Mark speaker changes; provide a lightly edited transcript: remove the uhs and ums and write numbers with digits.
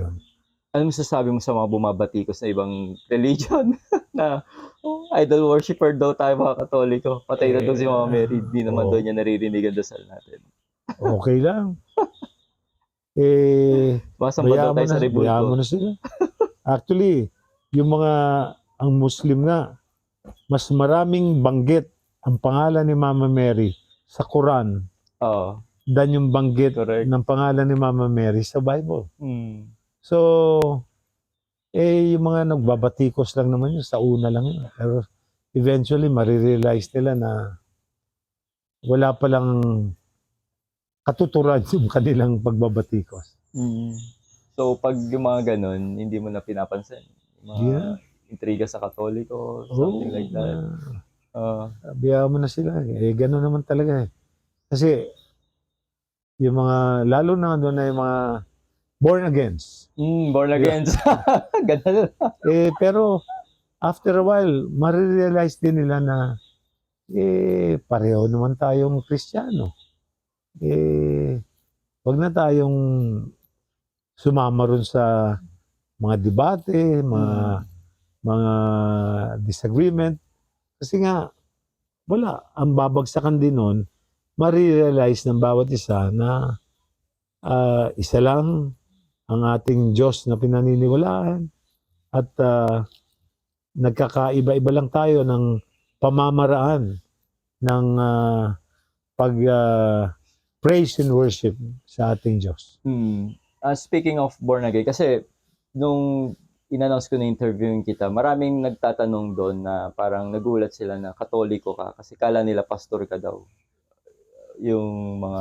Speaker 1: yun.
Speaker 2: Ano masasabi mo sa mga bumabatikos sa ibang religion na idol worshiper daw tayo mga Katoliko, patay na daw si Mama Mary, di naman daw niya naririnig ang dasal natin.
Speaker 1: Okay lang.
Speaker 2: Sumasamba daw tayo sa
Speaker 1: Bayaan mo
Speaker 2: rebulto.
Speaker 1: na sila. Actually, yung ang Muslim nga, mas maraming banggit ang pangalan ni Mama Mary sa Quran
Speaker 2: Oo,
Speaker 1: than yung banggit
Speaker 2: correct.
Speaker 1: ng pangalan ni Mama Mary sa Bible.
Speaker 2: Mm.
Speaker 1: So, yung mga nagbabatikos lang naman yun, sa una lang yun. Pero eventually, marirealize nila na wala palang katuturan yung kanilang pagbabatikos.
Speaker 2: Mm. So, pag yung mga ganun, hindi mo na pinapansin. Yung mga
Speaker 1: Yeah.
Speaker 2: intriga sa Katoliko, something like that.
Speaker 1: Biyaan mo na sila. Gano'n naman talaga eh. Kasi, yung mga, lalo na doon na yung mga born agains.
Speaker 2: Born again. Ganun.
Speaker 1: Pero, after a while, marirealize din nila na, pareho naman tayong Kristiyano. Wag na tayong sumama ron sa mga debate, mga disagreement. Kasi nga, wala. Ang babagsakan din nun, marirealize ng bawat isa na isa lang ang ating Diyos na pinaniniwalaan at nagkakaiba-iba lang tayo ng pamamaraan ng praise and worship sa ating Diyos.
Speaker 2: Speaking of born again, kasi nung in-announce ko na interviewin kita, maraming nagtatanong doon na parang nagulat sila na Katoliko ka kasi kala nila pastor ka daw. Yung mga